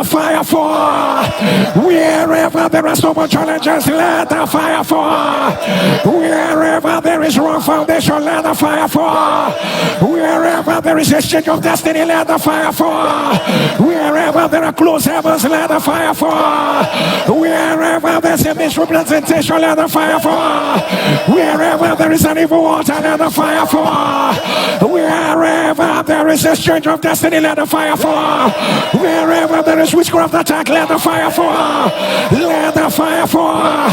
the fire fall. Wherever there are so much challenges, let the fire fall. Wherever there is wrong foundation, let the fire fall. Wherever there is a exchange of destiny, let the fire fall. Wherever there are closed heavens, let the fire fall. Wherever there's a misrepresentation, let the fire fall. Wherever there is an evil altar, let the fire fall. Wherever there is a exchange of destiny, let the fire fall. Wherever there is witchcraft attack, let the fire fall. Let the fire fall.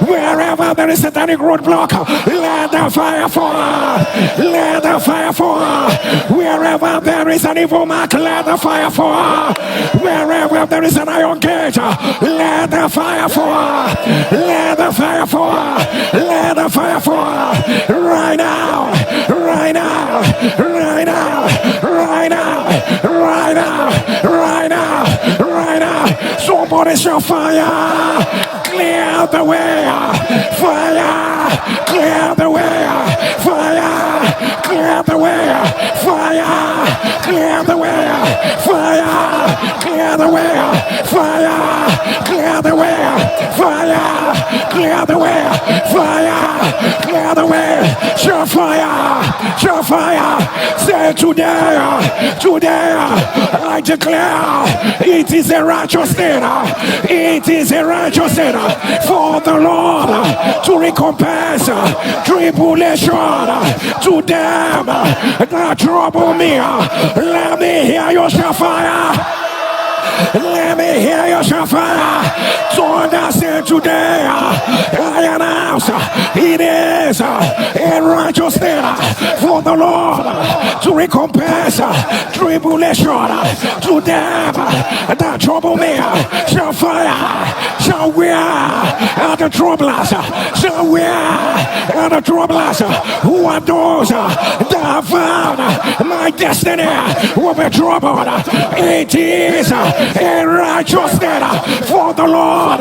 Wherever there is satanic roadblock, let the fire fall. Let the fire fall. Wherever there is an evil mark, let the fire fall. Wherever there is an iron gate, let the fire fall. Let the fire fall. Let the fire fall. Right now. Right now. Right now. Right now. Right now. Right now. Right now. Somebody shout fire. Clear the way. Fire. Clear the way. Fire. Clear the way. Fire. Clear the way. Fire. Clear the way. Fire. Clear the way. Fire. Clear the way. Fire. Clear the way. Show fire. Show fire. Say today. Today I declare it is a righteous thing. It is a righteous thing for the Lord to recompense tribulation to them that trouble me. Let me hear your fire. Let me hear your fire. So understand today, I announce it is a righteous thing for the Lord to recompense tribulation to them that trouble me. Shall fire, shall we are the troublers, shall we are the troublers who are those that found my destiny will be troubled. It is a righteous thing for the Lord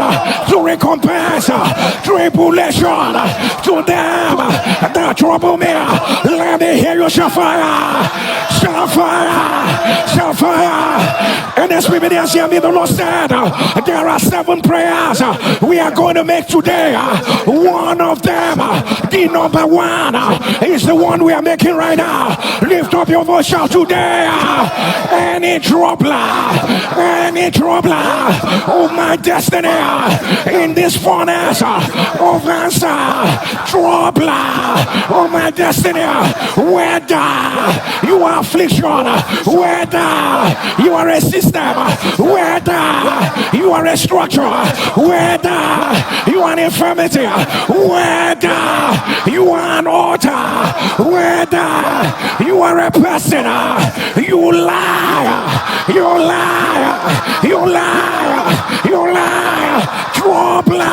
to recompense tribulation to them that trouble me. Let me hear you shout fire, shout fire, shout fire. NSPPD has heard me. The Lord said there are 7 prayers we are going to make today. One of them, the number 1, is the one we are making right now. Lift up your voice, shout today. Any troubler of my destiny in this furnace of answer, troubler of my destiny, whether you are affliction, whether you are a system, whether you are a structure, whether you are an infirmity, whether you are an altar, whether you are a person, you lie, you lie, you lie, you lie, troubler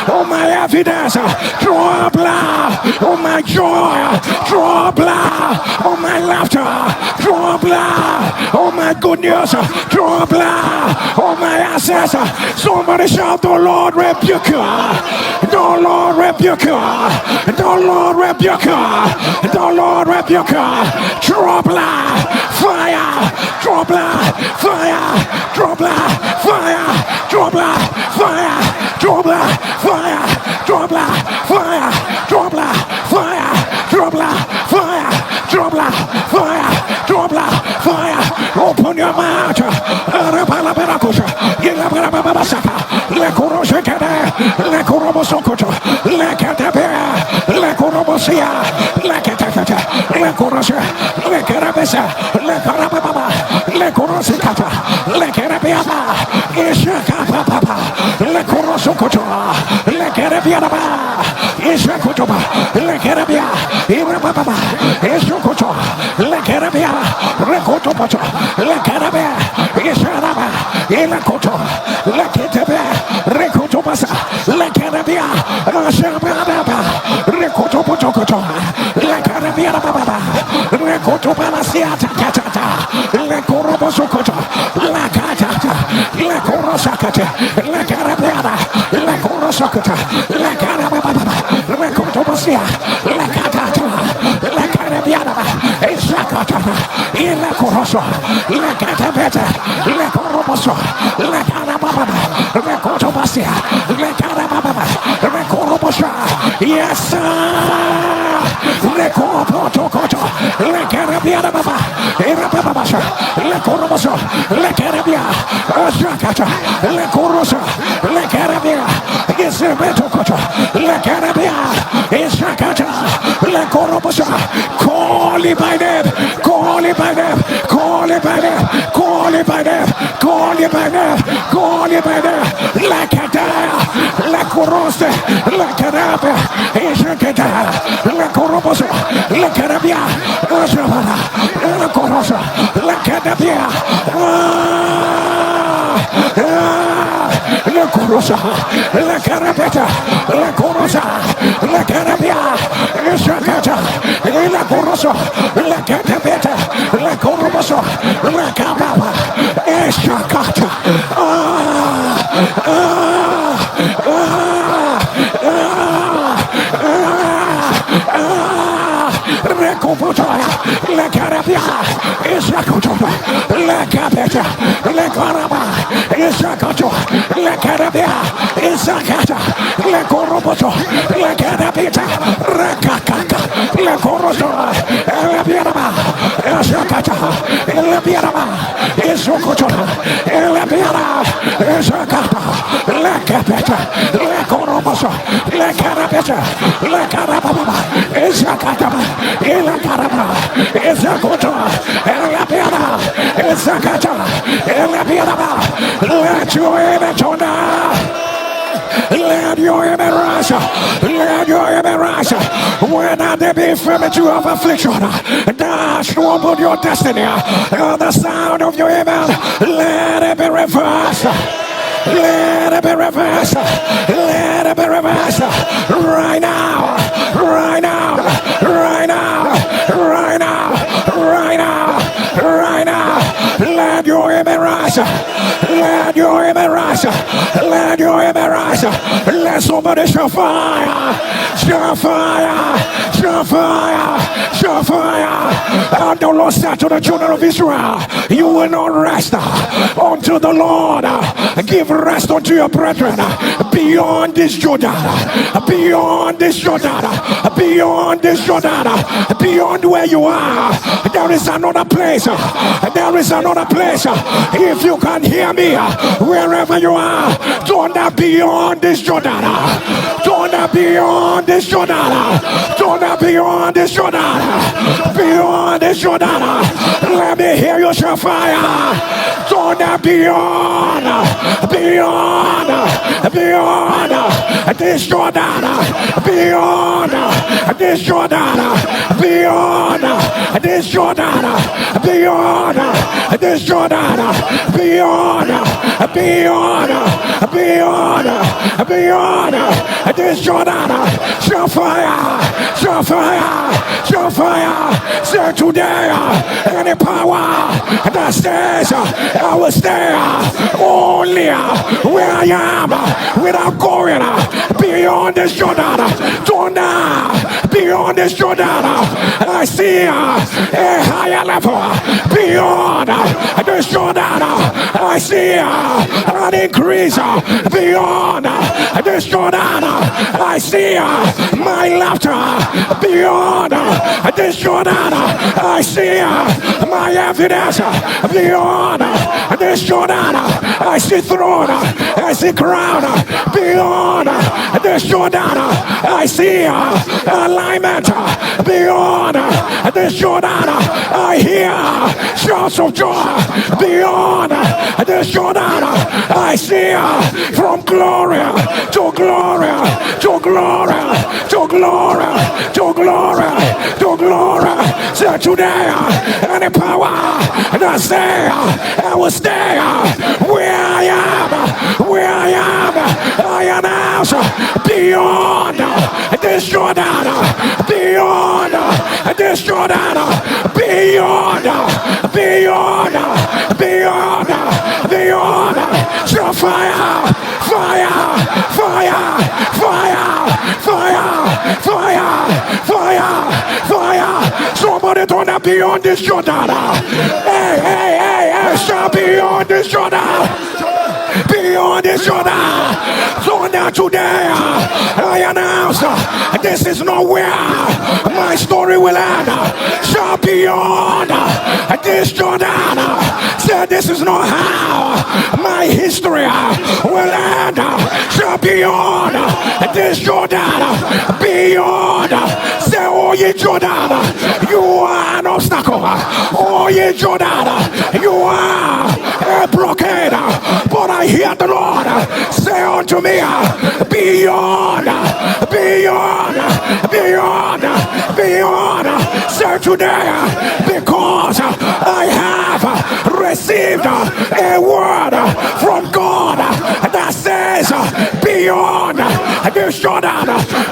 of my evidence, troubler of my joy, troubler of my laughter, troubler of my good news, troubler of my access. Somebody shout, the Lord rebuke you, the Lord rebuke you, the Lord rebuke you, the Lord rebuke you, troubler, fire, troubler, fire, troubler, fire, troubler, fire, troubler, fire, troubler, fire, troubler, fire, troubler, fire, troubler, fire, troubler, fire. Open your mouth. Le Kurosakade, Le Kurobosokoto, Le Katabe, Le Kurobosia, Le Katakata, Le Kurosa, Le Karabesa, Le Karababa, Le Kurosikata, Le Karabiaba, Ishaka Papa, Le Kurosokoto, Le Karabiaba, Ishakotoba, Le Karabia, Irababa, Ishakoto, Le Karabia, Rekotopoto, Le Karabia, Isharaba, Ilakoto, Le Kitabe, Rekotobasa, Le Karabia, Rashababa, Rekotopotokoto, Le Karabia Baba, Rekotobalasia Tata, Le Korobosokoto, Le Katata, Le Korosakata, Le Karabia, Le Korosakata, Le Karababa, Rekotobasia, Le Katata, Le Karabia, ile koroso, ile katabete, ile koroboso, ile karababa, ile kotobasia, ile karababa, ile korobosha. Yes, sir. Le koroboto koto, le karabia baba, ile baba, le koroboso, le karabia, ashakata, le koroso, le karabia, is a beto koto, le karabia, ishakata, le koroboso. Call it by name, call it by name, call it by name, call it by name, call it by name, call it by name. Like a daya, like a rose, like a rabbit, it's a daya, like a robos, like a rabia, like a rosa, like a rabia. Le corosa, le carabeta, le corosa, le carabia, le shakata, le corosa, le carabeta, le coroboso, le cababa, e shakata. Le carabia, is la cotoba, le cabeta, le caraba, is la coto, le carabia, is la cata, le coroboto, le carabita, recacata, le coroso, le pieraba, is la cata, le pieraba, is la coto, le piera, is la cata, le cabeta, le coroboso, le carabita, le carababa, is la cata, le caraba, is la coto, le piera, is la cata, le pieraba, let you in it tonight. Let your amen rise. Let your amen rise. When there be infirmity of affliction, dash to open your destiny. The sound of your amen, let it be reversed. Let it be reversed. Let it be reversed. Right now. Right now. Right now. Right now. Right now. Right now. Let your amen rise. Let your amen rise. Let your amen rise. Let somebody show fire. Show fire. Show fire. Show fire. And the Lord said to the children of Israel, you will not rest until the Lord give rest unto your brethren beyond this Jordan. Beyond this Jordan. Beyond this Jordan. Beyond where you are. There is another place. There is another place. If you can hear me, wherever you are, turn that beyond this Jordan. Turn that beyond this Jordan. Turn that beyond this Jordan. Beyond this Jordan. Let me hear you shout fire. Turn that beyond. Beyond. Beyond this Jordan. Beyond this Jordan. Beyond this Jordan. Beyond this Jordan. Beyond. Beyond. Beyond. Beyond this Jordan. Show fire. Show fire. Show fire. Say today, any power that says I will stay only where I am without going beyond this Jordan. Beyond this Jordan, I see a higher level. Beyond this Jordan, I see an increase. Beyond this Jordan, I see my laughter. Beyond this Jordan, I see my evidence. Beyond this Jordan, I see throne. I see crown. Beyond this Jordan, I see alignment. Beyond this Jordan, I hear shouts of joy. Beyond this Jordan, I see from glory to glory to glory to glory to glory to glory. So today, any power that say I will stay where I am, I announce beyond this Jordan, beyond this Jordan, beyond, beyond, beyond, beyond. So fire, fire, fire, fire, fire, fire, fire, fire. Somebody on beyond this Jordan. Hey, hey, hey, hey, shall beyond this Jordan. Beyond this Jordan. So now today I announce this is not where my story will end. Shall beyond this Jordan. Say this is not how my history will end. Shall beyond this Jordan. Beyond. Say oh ye Jordan, you are an obstacle. Oh ye Jordan, you are a blockade. But I hear the Lord say unto me, beyond, beyond, beyond, beyond. Say today, because I have received a word from God that says, beyond this Jordan,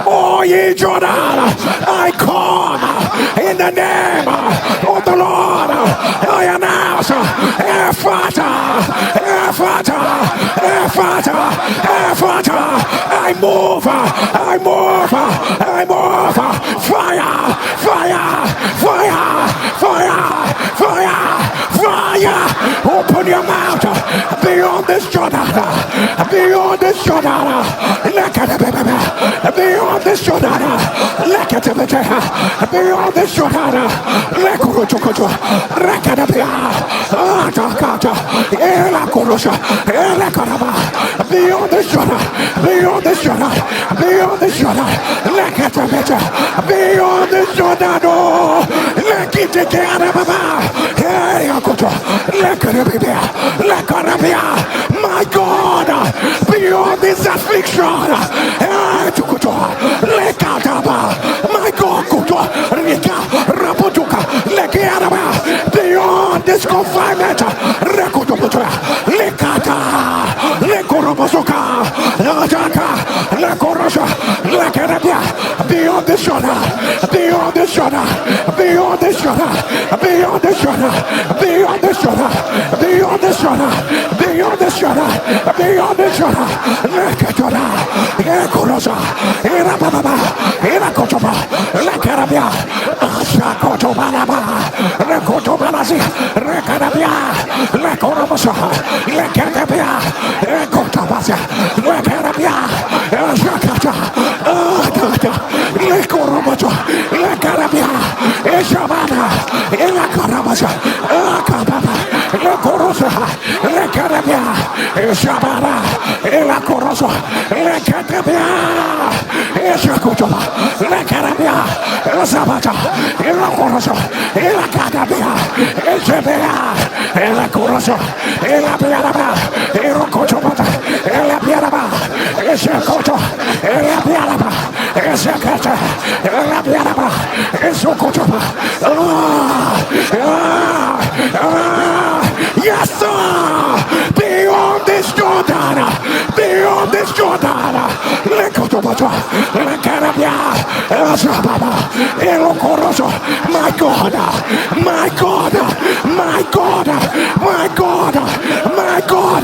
oh ye Jordan, I come in the name of the Lord. I announce, Ephata, I move, fire, fire, fire, fire, fire, fire. Open your mouth beyond this Jordan, beyond this Jordan, beyond this Jordan, beyond this Jordan, beyond this Jordan, beyond this Jordan, beyond this Jordan, beyond this Jordan, oh, let it take care of my God, beyond this affliction, my God, beyond this confinement, beyond this Jordan, beyond this Jordan, beyond this Jordan, beyond this Jordan, beyond this Jordan, beyond this Jordan, beyond this Jordan, beyond this Jordan, yes, sir. Beyond this Jordan, beyond this Jordan, my God, my God, my God, my God, my God, my God,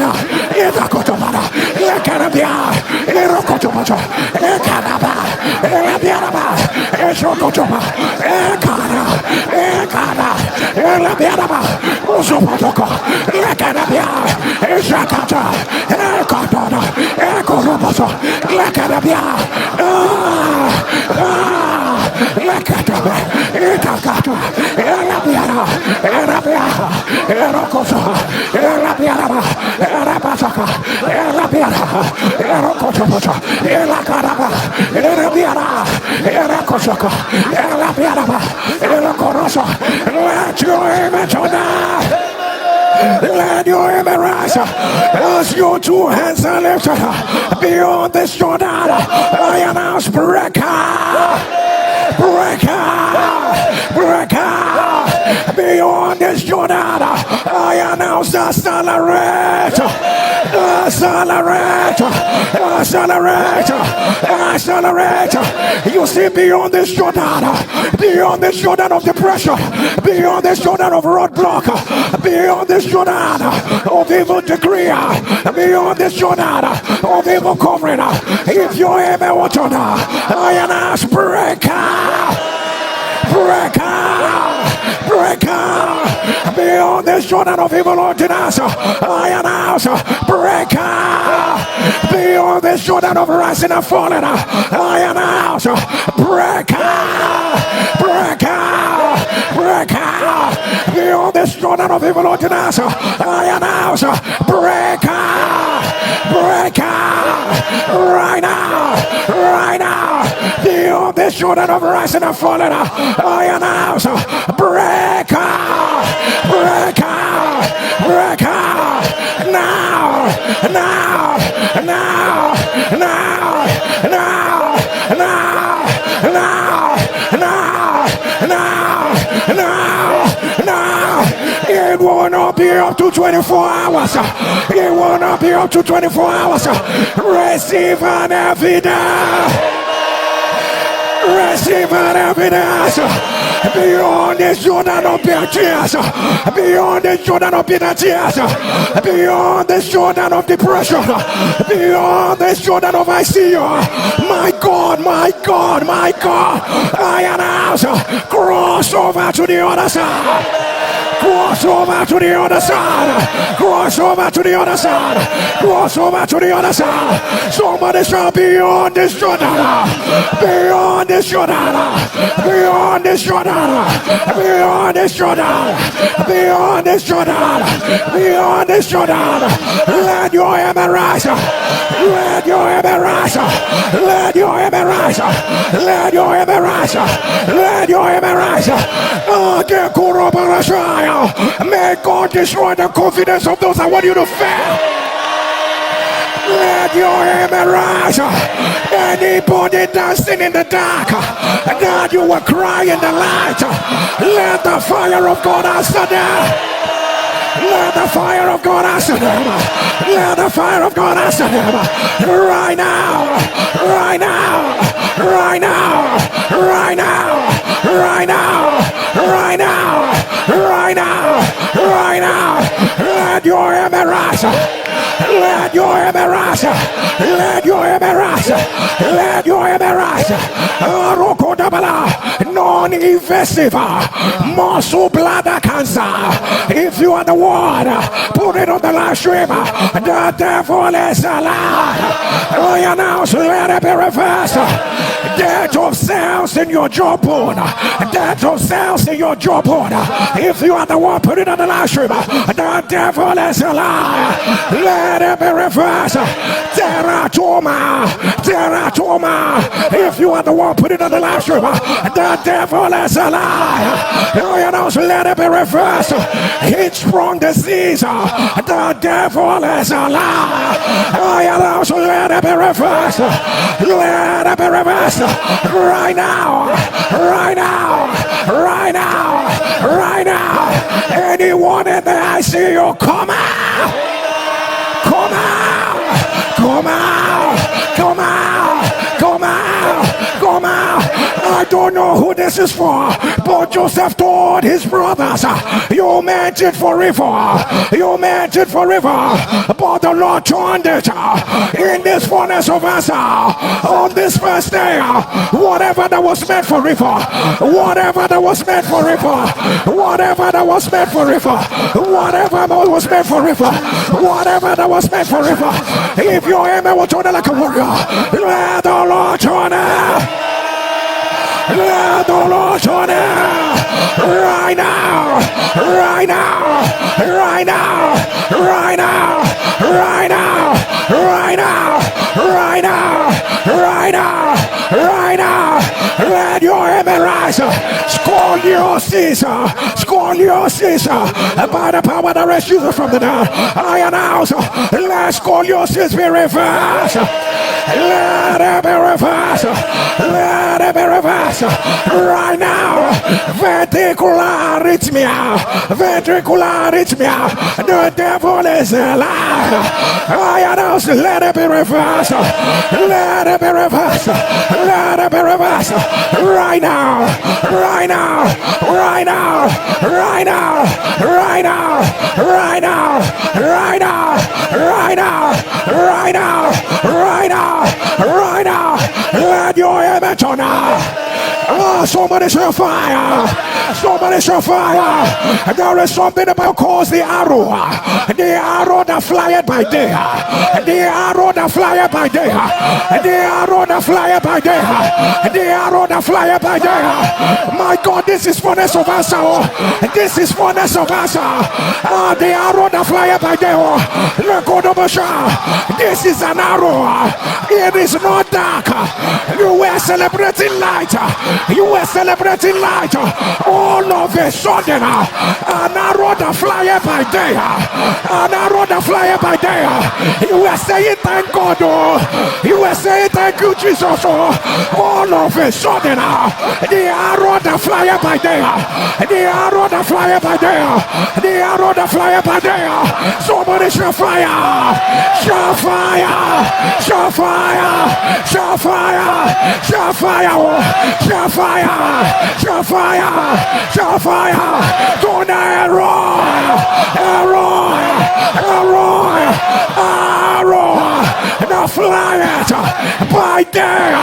let your image tonight. Let your amen rise as your two hands are lifted beyond this Jordan. I announce breaker, breaker, breaker. Beyond this Jordan, I announce accelerate, accelerate, accelerate, accelerate. You see, beyond this Jordan of depression, beyond this Jordan of roadblock, beyond this Jordan of evil decree, beyond this Jordan of evil covering. If your amen will turn, I announce breaker, breaker, break out. Beyond this Jordan of evil ordinance, I announce, break out. Beyond this Jordan of rising and falling, I announce, break out. Break out. Break out. Beyond this Jordan of evil ordinance, I announce, break out. Break out. Right now. Right now. Beyond this Jordan of rising and falling, I announce, break out. Break out. Break out. Now. Now. Now. Now. Now. Now. Now. Now. Now. It will not be up to 24 hours. It will not be up to 24 hours. Receive an evidence. Receive an evidence. Beyond this Jordan of bitter tears. Beyond this Jordan of bitter tears. Beyond this Jordan of depression. Beyond this Jordan of ICU. My God, my God, my God. I announce, cross over to the other side. Cross over to the other side. Cross over to the other side. Cross over to the other side. Somebody shall beyond this Jordan. Beyond this Jordan. Beyond this Jordan. Beyond this Jordan. Beyond this Jordan. Beyond this Jordan. Let your amen rise. Let your amen rise. Let your amen rise. Let your amen rise. Let your amen rise. May God destroy the confidence of those that want you to fail. Let your amen rise. Anybody dancing in the dark, that you will cry in the light. Let the fire of God answer them. Let the fire of God answer them. Let the fire of God answer them. Right now. Right now. Right now. Right now. Right now. Right now. Right now. Right now. Let your amen rise. Let your amen rise. Let your amen rise. Let your amen rise. Non-invasive muscle bladder cancer. If you are the one, put it on the live stream. The devil is alive. I announce, let it be reversed. Death of cells in your jawbone. Death of cells in your jawbone. If you are the one, put it on the live stream. The devil is alive. Let it be reversed. Teratoma. Teratoma. If you are the one, put it on the live stream. The devil is alive. I announce, let it be reversed. Heat-sprung disease. The devil is alive. I announce, let it be reversed. Let it be reversed. Right now. Right now. Right now. Right now. Anyone in the ICU, come out. Come out. Come out. Come out. Come out. Come out. I don't know who this is for, but Joseph told his brothers, you meant it forever. You meant it forever. But the Lord turned it in this furnace of answer. On this first day, whatever that was meant forever, whatever that was meant forever, whatever that was meant forever, whatever that was meant forever, whatever that was meant forever. If your amen will turn it like a warrior, let the Lord turn it. Let the Lord turn it right now, right now, right now, right now, right now, right now, right now, right now, right now. Let your amen rise. Scoliosis, scoliosis, by the power that rescues from the dead. I announce, let scoliosis be reversed. Let it be reversed. Let it be reversed. Right now. Ventricular arrhythmia. Ventricular arrhythmia. The devil is alive. I announce, let it be reversed. Let it be reversed. Let it be reversed. Right now. Right now. Right now. Right now. Right now. Right now. Right now. Right now. Right now. Right now. Right now. Let your amen turn out. Oh, somebody shall fire. Somebody shall fire. There is something about calls the arrow. The arrow that flyeth by day. The arrow that flyeth by day. The arrow that flyeth by day. The arrow that flyeth by day. My God, this is fullness of answer. This is fullness of answer. The arrow that flyeth by day. This is an arrow. It is not dark. You were celebrating light. You were celebrating light. All of a sudden, an arrow that flyeth by day. An arrow that flyeth by day. You were saying thank God. You were saying thank you, Jesus. All of a sudden, the arrow that flyeth by day. The arrow that flyeth by day. The arrow that flyeth by day. Somebody shall fire. Shall fire. Shall fire. Shall fire. Shall fire. Shall fire. Shall fire. Shall fire. To the arrow. Arrow. Arrow. Arrow. The flyeth by day.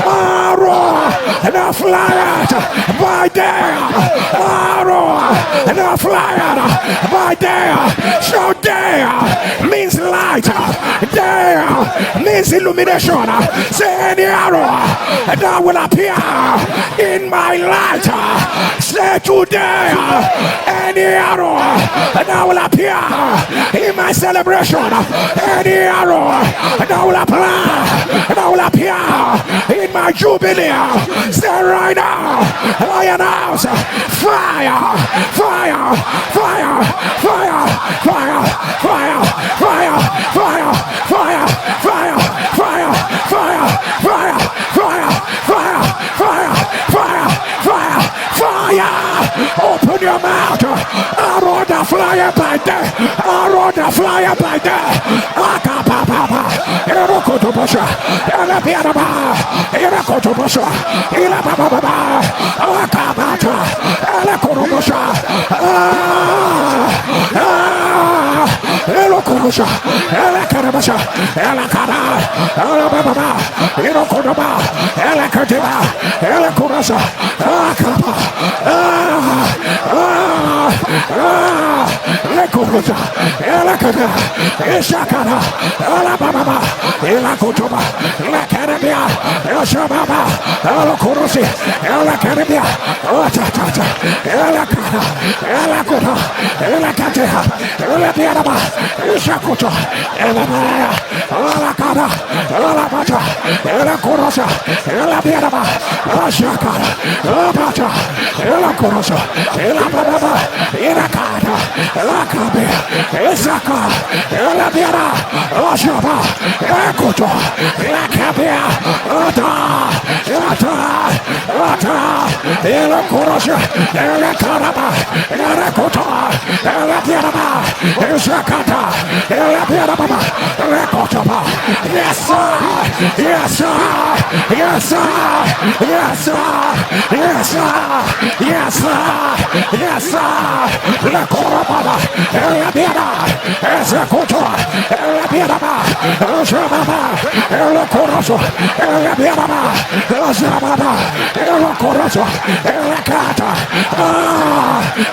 Arrow. The flyeth by day. Arrow. The flyeth by day. So day means light. Day means illumination. Say any arrow that will appear in my light. Say today, any arrow that will appear in my celebration. Any arrow that will apply, that will appear in my jubilee. Say right now, I announce fire, fire, fire, fire, fire, fire, fire, fire, fire, fire, fire, fire, fire, fire, fire, fire, fire, fire, fire. Open your mouth. Arrow the flyer by day. Arrow the flyer by day. Akapapa. Erokotobosha. Elapianaba. Erakotobosha. Elababa. Akabata. Elakorobosha. Elokorosha. Elakarabasha. Elakara. Elababa. Erokodoba. Elakatiba. Elakorosha. Akapa. Lekorosha. Elakada. Eshakara. Elababa. Elakotoba. Elakarabia. Elshababa. Elokorosi. Elakarabia. Otata. Elakara. Elakoda. Elakateha. Elabianaba. Eshakoto. Elabaya. Elakada. Elabata. Elakorosa. Elabianaba. Ashakara. Elabata. Elakorosa. Elababa. Elakada. Elakabe. Esaka. Elabiana. Ashaba. Ekoto. Elakabia. Ota. Ota. Ota. Elakorosa. Elakaraba. Elakoto. Elabianaba. Esakata. Elabianaba. Rekotaba. Yes, sir. Yes, sir. Yes, sir. Yes, sir. Yes, sir. Yes, sir. Yes, sir. Lekorababa. Elabiana. Esakoto. Elabianaba. Esababa. Elakoroso. Elabianaba. Esababa. Elakoroso. Elakata.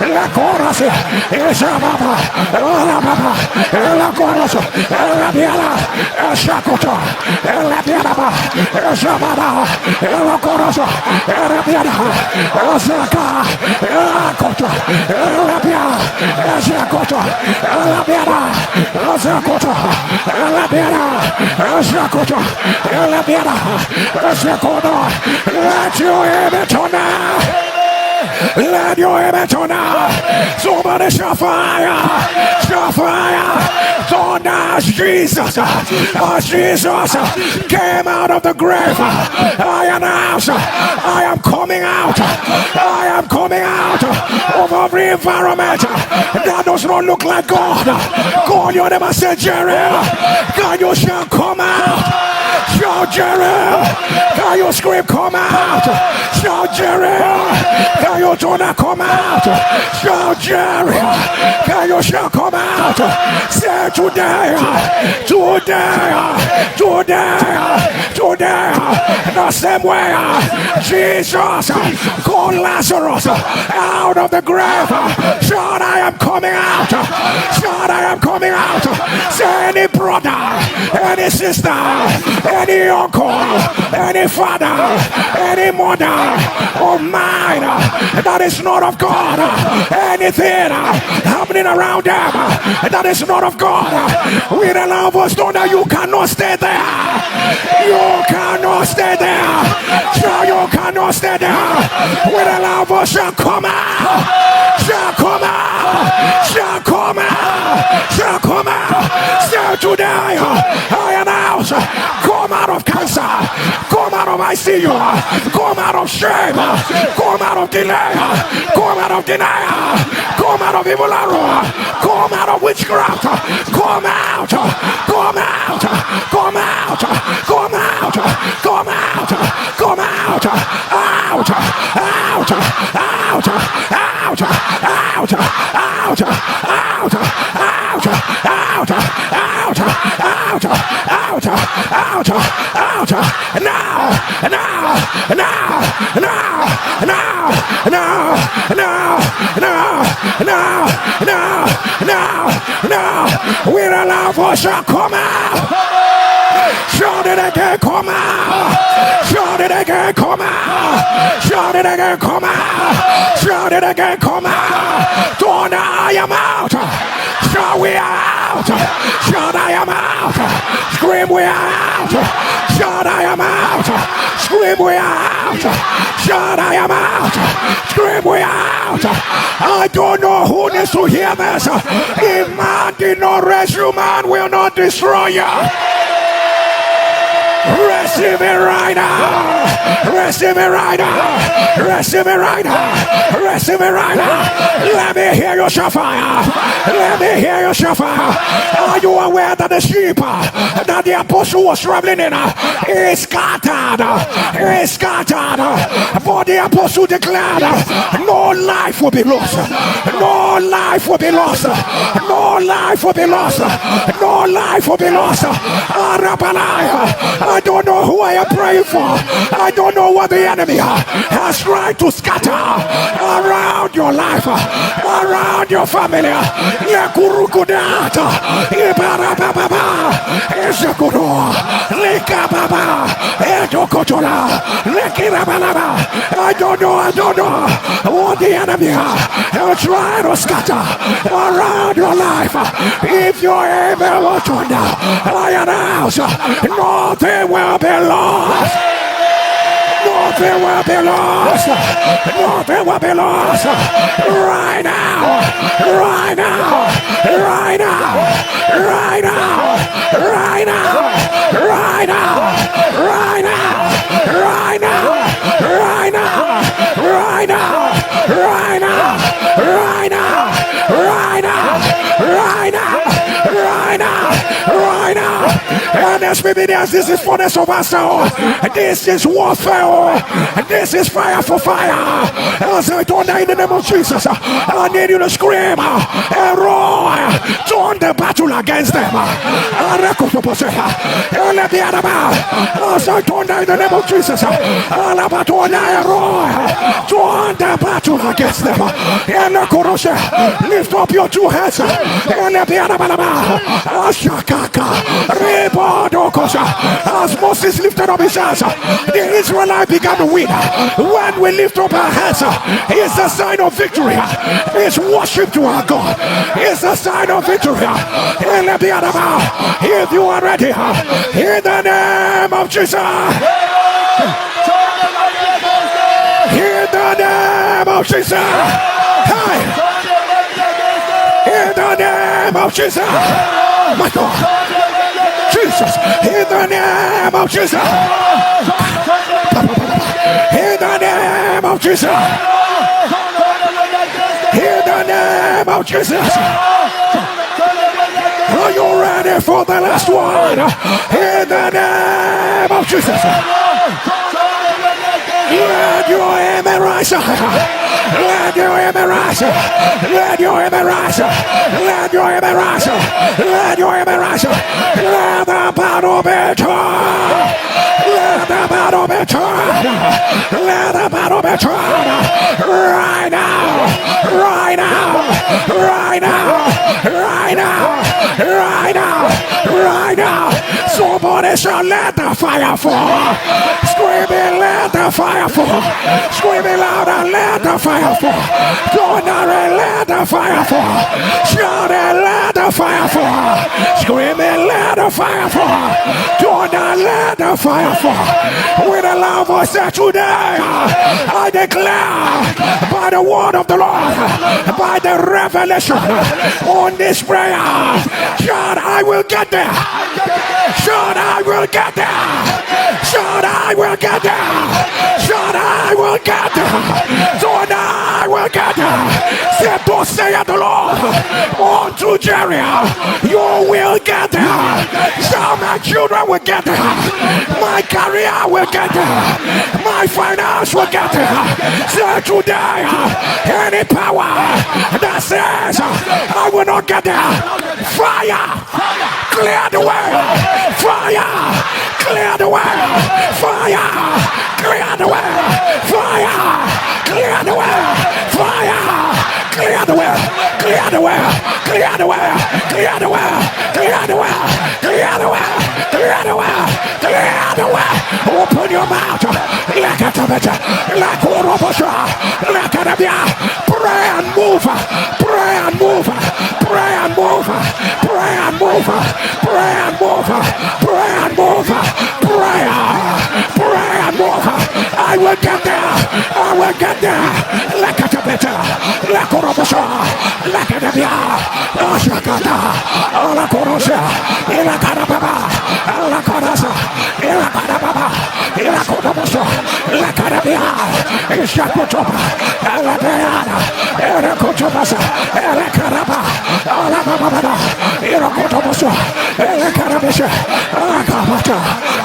Elakorasi. Esababa. Elababa. Elakoroso. Elabiana. Esakoto. Elabianaba. Esababa. Elakoroso. Elabiana. Esaka. Elakoto. Elabiana. Esakoto. Elabiana. Esakoto. Elabiana. Esakoto. Elabiana. Esakoto. Let your image tonight. Let your image on now. Somebody shall fire. Shall fire. Thunder as Jesus. As Jesus came out of the grave. I announce I am coming out. I am coming out of every environment that does not look like God. God, you never said, Jerry. God, you shall come out. Shout Jerry, can you scream come out? Shout Jerry, can Can you Jonah come out? Shout Jerry. Can you shall come out? Say today. The same way Jesus called Lazarus out of the grave. Shout, I am coming out. Shout, I am coming out. Say any brother, any sister, any uncle, any father, any mother of mine that is not of God, anything happening around them that is not of God, we allow us to know you cannot stay there. You cannot stay there. Sure, you cannot stay there. We allow us shall come out. Shall come out. Shall come out. Shall come out. Say today, I announce, come out of cancer. Come out of ICU. Come out of shame. Come out of delay. Come out of denial. Come out of evil arrow. Come out of witchcraft. Come out. Come out. Come out. Come out. Come out. Come out. Out. Out. Out. Out. Out. Out. Out. Out. Out. Out. Out. Out. Out. Out. Now. Now. Now. Now. Now. Now. Now. Now. Now. Now. Now. We're allowed for shall come out. Shout it again, come out. Shout it again, come out. Shout it again, come out. Shout it again, come out. Don't I am out. Shout we are out. Shout I am out. Scream we are out. Shout I am out. Scream we are out. Shout I am out. Scream we are out. I don't know who needs to hear this. If man did not rescue, man will not destroy you. Receive it right now. Receive it right now. Receive it right now. Receive it right now. Let me hear your shofar. Let me hear your shofar. Are you aware that the sheep that the apostle was traveling in is scattered? Is scattered. But the apostle declared, no life will be lost. No life will be lost. No life will be lost. No life will be lost. I don't know who I am praying for. I don't know what the enemy has tried to scatter around your life, around your family. I don't know what the enemy has tried to scatter around your life. If you're able to now, I announce nothing will be lost. Nothing will be lost. Nothing will be lost. Right now. Right now. Right now. Right now. Right now. Right now. Right now. Right now. Right now. Right now. Right now. Right now. Right now. Right now. Right now. Right now. NSPPD, this is for the survivor. This is warfare. This is fire for fire. As I told you in the name of Jesus, I need you to scream and roar. Join the battle against them. As I told you in the name of Jesus, join the battle against them. Lift up your two hands. As Moses lifted up his hands, the Israelites began to win. When we lift up our hands, it's a sign of victory. It's worship to our God. It's a sign of victory. If you are ready, in the name of Jesus. In the name of Jesus. Hey. In the name of Jesus. My God. Jesus, in the name of Jesus. In the name of Jesus. In the name of Jesus. Are you ready for the last one? In the name of Jesus. Let your amen rise. Let your amen rise. Let your amen rise. Let your amen rise. Let your amen rise. Let the battle be turned. Let the battle be turned. Let the battle be turned. Right now. Right now. Right now. Right now. Right now. Right now. Somebody shall let the fire fall. Screaming, let the fire fall. Screaming louder, let the fire fall. Thundering, let the fire fall. Shouting, let the fire fall. Screaming, let the fire fall. Thunder, let the fire fall. With a loud voice that today I declare by the word of the Lord, by the revelation on this prayer, God, I will get there. God, I will get there. God, I will get there. God, I will get there. God, I will get there. Said to say the Lord unto Jerry, you will get there. So my children will get there. My career will get there. My finance will get there. So today, any power that says I will not get there, fire, clear the way. Fire, clear the way. Fire, clear the way. Fire, clear the way. Fire, clear the way. Clear the way. Clear the way. Clear the way. Clear the way. Clear the way. Clear the way. Clear the way. Open your mouth. Like a tomato. Like a robot. Like a bia. Pray and move. Pray and move. Pray and move. Pray and move. Pray and move. Pray and move. Pray and move. I will get there. I will get there. Like a tomato. Like a robot. Like a bia. Ashakata. Ala korosha. Ila karababa. Ala korasa. Ila karababa. Ila korobosha. La karabia. Ishakotoba. Ala beana. Ila kotobasa. Ila karaba. Ala babada. Ila kotobosha. Ila karabisha. Ala kabata.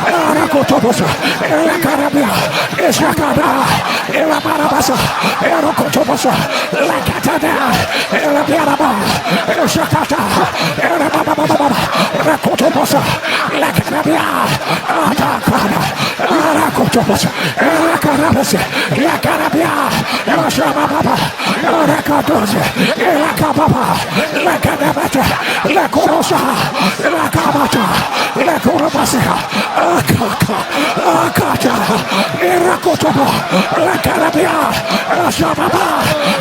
Ila kotobosha. Ila karabia. Ishakada. Ila barabasa. Ila kotobosha. La katada. Ila biaraba. Ishakata. Ila babada. Ila kotobosha. La karabia. Atakada. Ila kotobosha. Ila karabasa. La karabia. Ila shababa. Ila kadoze. Ila kababa. La kadabata. La korosha. La kabata. La korobasa. Akaka. Akata. Ila kotobo. La karabia. Ila shababa.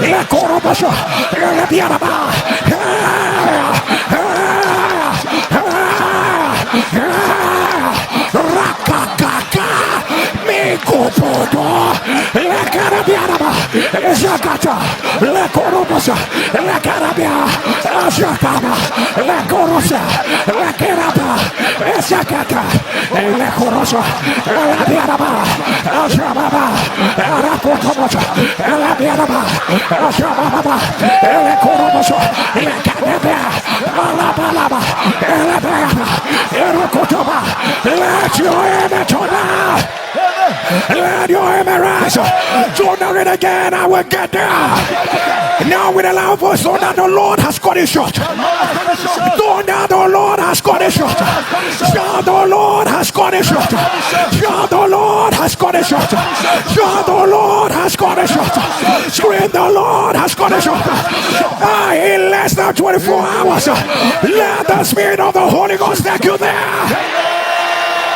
La korobasa. Ila biaraba. Rakakaka. Mikopodo. La karabiaraba. Zakata. La korobasa. La karabia. Zakaba. La korosa. La keraba. Zakata. La korosa. La biaraba. Zakaba. La korosa. La biaraba. Zakaba. La korosa. La karabia. La balaba. La biaraba. La kotoba. Let your amen turn out. Let your amen rise. Thunder it again. I will get there. Now with a loud voice, thunder, the Lord has got it short. Thunder, the Lord has got it short. Shout, the Lord has got it short. Shout, the Lord has got it short. Shout, the Lord has got it short. Scream, the Lord has got it short. In less than 24 hours, let the Spirit of the Holy Ghost take you there.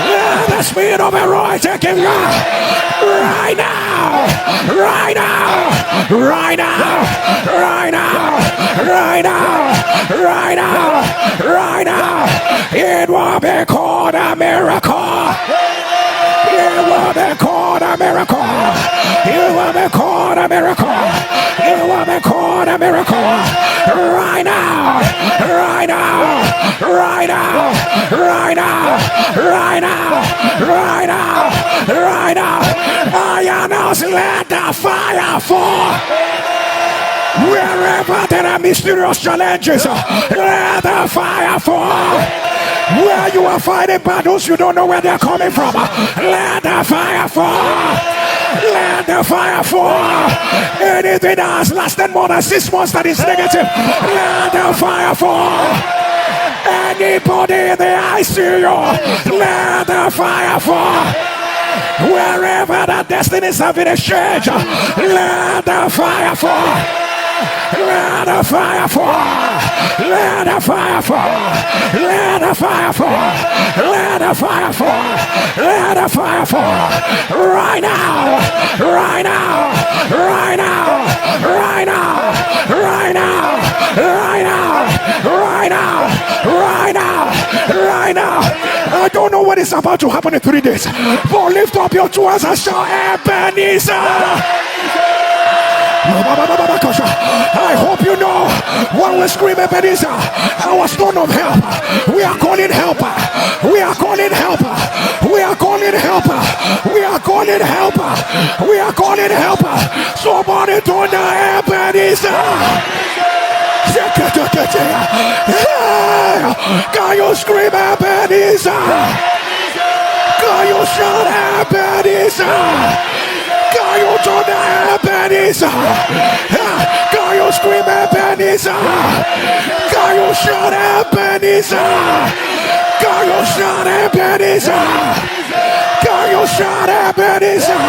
Let the Spirit of the Lord take him right now, right now, right now, right now, right now, right now, right now. It will be called a miracle. It will be called a miracle. It will be called a miracle. It will be called a miracle. Right now, right now, right now, right now, right now, right now, right now. I announce, let the fire fall. Wherever there are mysterious challenges, let the fire fall. Where you are fighting battles, you don't know where they're coming from. Let the fire fall. Let the fire fall. Anything that has lasted more than 6 months that is negative, let the fire fall. Anybody in the ICU, let the fire fall. Wherever that destinies have been exchanged, let the fire fall. Let the fire fall. Let the fire fall. Let the fire fall. Let the fire fall. Let the fire fall. Right now. Right now. Right now. Right now. Right now. Right now. Right now. Right now. Right now. I don't know what is about to happen in 3 days, but lift up your two hands and shout, Ebenezer. I hope you know when we scream Ebenezer, our stone of help. We are calling helper. We are calling helper. We are calling helper. We are calling helper. We are calling helper. Somebody told the Ebenezer. Can you scream Ebenezer? Can you shout Ebenezer? Can you turn the Ebenezer? Can you scream Ebenezer? Can you shout Ebenezer? Can you shout Ebenezer? Can you shout Ebenezer?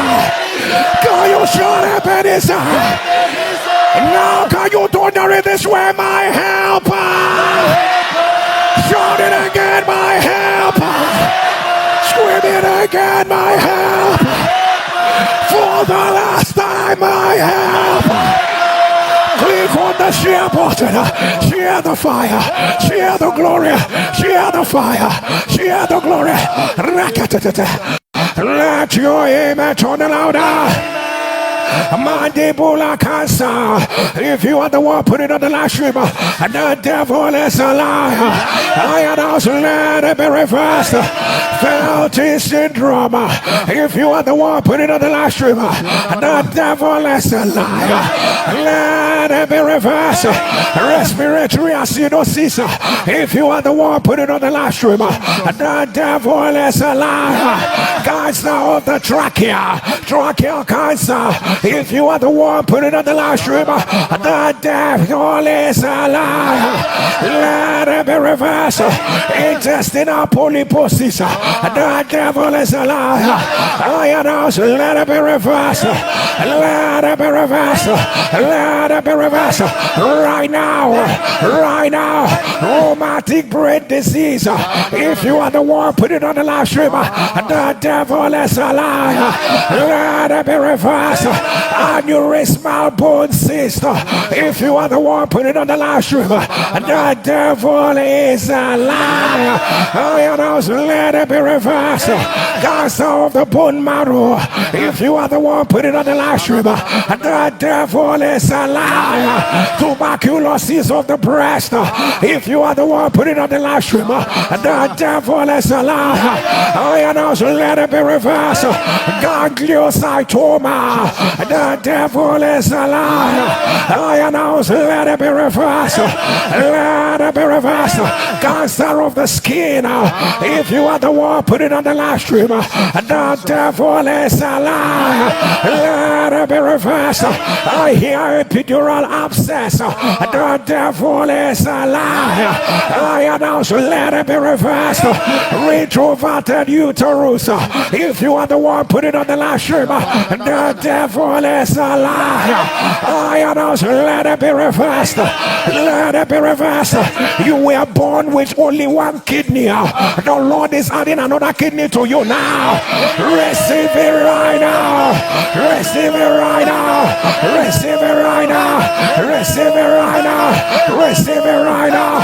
Can you shout Ebenezer? Now can you turn this way, my helper? Shout it again, my helper. Scream it again, my helper. For the last time, my helper. Click on the share button. Share the fire. Share the glory. Share the fire. Share the glory. Let your amen turn louder. Mandibula cancer. If you are the one, put it on the live stream. The devil is a liar. I announce, let it be reversed. Felty syndrome. If you are the one, put it on the live stream. The devil is a liar. Let it be reversed. Respiratory acidosis. If you are the one, put it on the live stream. The devil is a liar. Cancer of the trachea. Tracheal cancer. If you are the one, put it on the live stream. The devil is a liar. Let it be reversed. Intestinal polyposis. The devil is a liar. I announce, let it be reversed. Let it be reversed. Let it be reversed. Right now. Right now. Rheumatic brain disease. If you are the one, put it on the live stream. The devil is a liar. Let it be reversed. Aneurysmal bone cyst. If you are the one, put it on the live stream. The devil is a liar. I announce, let it be reversed. Cancer of the bone marrow. If you are the one, put it on the live stream. The devil is a liar. Tuberculosis of the breast. If you are the one, put it on the live stream. The devil is a liar. I announce, let it be reversed. Gangliocytoma. The devil is a liar. I announce, let it be reversed. Let it be reversed. Cancer of the skin. If you are the one, put it on the live stream. The devil is a liar. Let it be reversed. I hear epidural abscess. The devil is a liar. I announce, let it be reversed. Retroverted uterus. If you are the one, put it on the live stream. The devil is a liar. I announce, let it be reversed. Let it be reversed. You were born with only one kidney. The Lord is adding another kidney to you now. Receive it right now. Receive it right now. Receive it right now. Receive it right now. Receive it right now.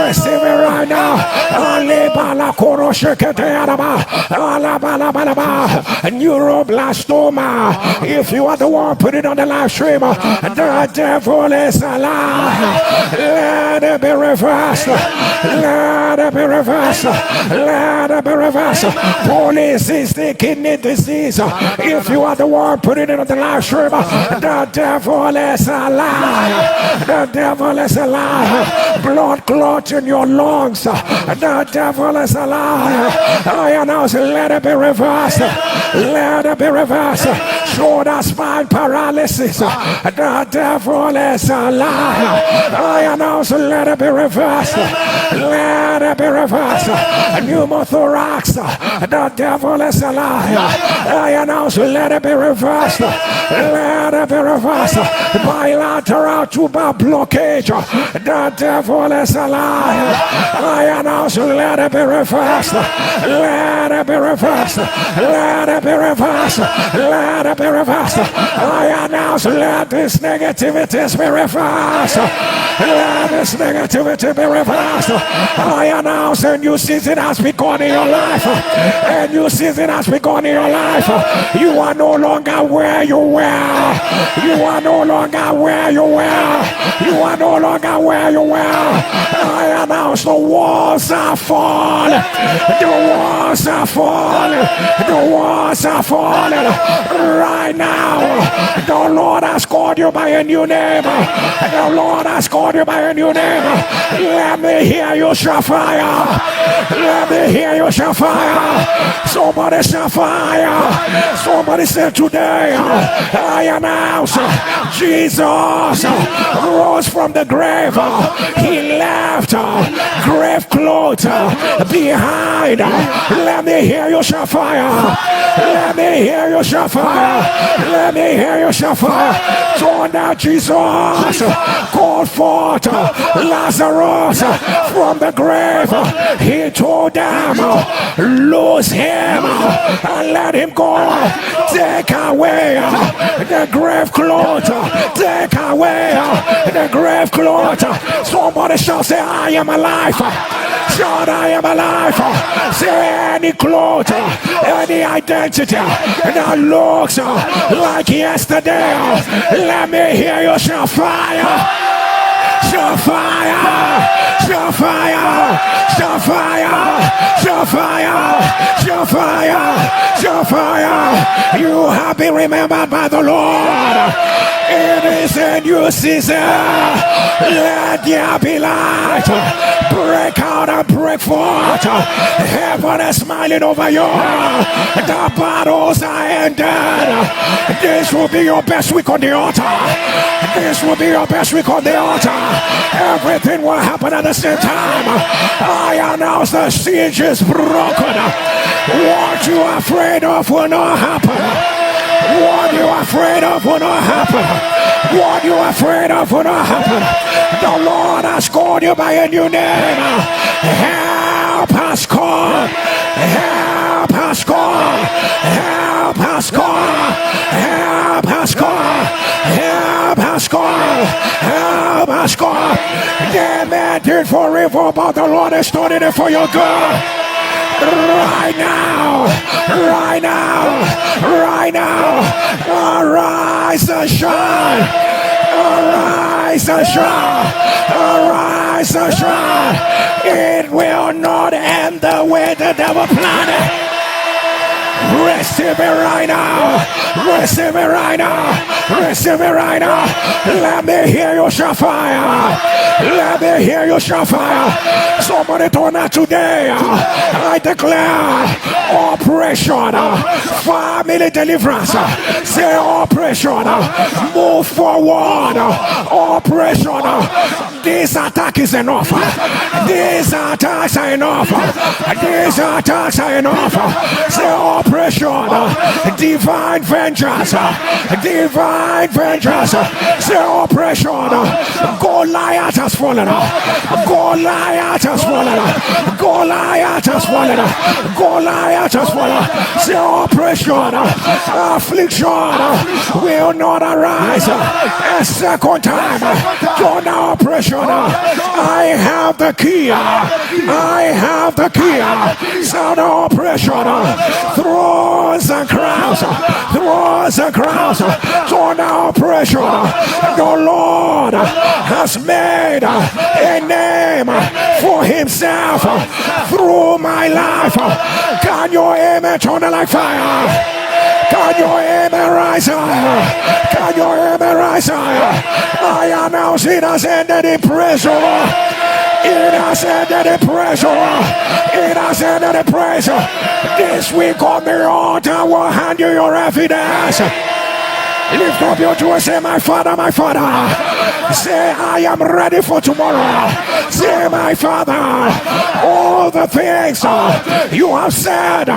Receive it right now. Neuroblastoma. If you are the one, put it on the live stream. The devil is a liar. Let it be reversed. Let it be reversed. Let it be reversed. Polycystic kidney disease. If you are the one, put it on the live stream. The devil is a liar. The devil is a liar. Blood clot in your lungs. The devil is a liar. I announce, let it be reversed. let it be reversed. Shoulder spine paralysis, the devil is a liar. I announce, let it be reversed. Let it be reversed. Pneumothorax, the devil is a liar. I announce, let it be reversed. Let it be reversed. Bilateral tuber blockage, the devil is a liar. I announce, let it be reversed. Let it be reversed. Let it be reversed. Let it be reversed. I announce, let this negativity be reversed. Let this negativity be reversed. I announce a new season has begun in your life. A new season has begun in your life. You are no longer where you were. You are no longer where you were. You are no longer where you were. I announce the walls are falling. The walls are falling. The walls are falling. Right now, the Lord has called you by a new name. The Lord has called you by a new name. Let me hear you shout fire. Let me hear you shout fire. Somebody shout fire. Somebody said today, I announce Jesus rose from the grave. He left grave clothes behind. Let me hear you shout fire. Let me hear you shout fire. Let me hear you shout fire. So now Jesus called forth Lazarus from the grave. He told them, lose him and let him go. Take away the grave clothes. Take away the grave clothes. Somebody shall say, I am alive. Shout, I am alive. Say any clothes, any identity that looks like yesterday. Let me hear you shout fire. Shout fire! Shout fire! Shout fire! Shout fire! Shout fire! Shout fire! You have been remembered by the Lord. It is a new season. Let there be light. Break out and break forth. Heaven is smiling over you. The battles are ended. This will be your best week on the altar. This will be your best week on the altar. Everything will happen at the same time. I announce the siege is broken. What you are afraid of will not happen. What you are afraid of will not happen. What you are afraid of will not happen. The Lord has called you by a new name. Help has come. Help has come. Help has come. Help has come. Help has come. Help has come. They meant it for evil, but the Lord is turning it for your good. Right now, right now, right now, arise and shine, arise and shine, arise and shine. It will not end the way the devil planned it. Receive it right now. Receive it right now. Receive it right now. Let me hear you shout fire. Let me hear you shout fire. Somebody turn that today. I declare operation family deliverance. Say operation move forward. Operation this attack is enough. These attacks are enough. These attacks are enough. Say operation divine vengeance. Divine vengeance. Say operation Goliath has fallen. Goliath has fallen. Goliath has fallen. Goliath has fallen. Say operation affliction will not arise a second time. Go now operation. I have the key. I have the key. Sound operation. Throws and crowns. Throws and crowns. Turn now operation. The Lord has made a name for himself through my life. Can your amen turn like fire? Can your amen rise higher? Can your amen rise higher? I announce it has ended in prison. It has ended the pressure. It has ended the pressure. This week on the altar, will hand you your evidence. Lift up your two and say, my Father, my Father. Say, I am ready for tomorrow. Say, my Father, all the things you have said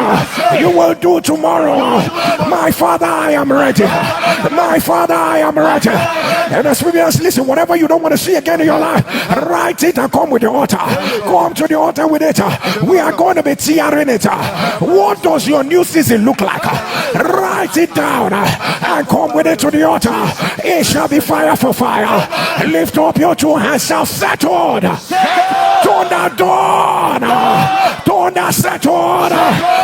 you will do tomorrow. My Father, I am ready. My Father, I am ready. And as we listen, whatever you don't want to see again in your life, write it and come with the altar. Come to the altar with it. We are going to be tearing it. What does your new season look like? Write it down and come with it to the altar. It shall be fire for fire. Lift up your two hands, shall settled. Thunder dawn. Thunder settled.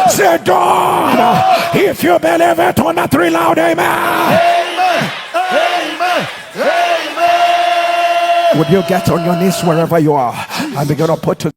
Say dawn. If you believe it, thunder three loud, amen. Amen. Amen. Would you get on your knees wherever you are and begin to put to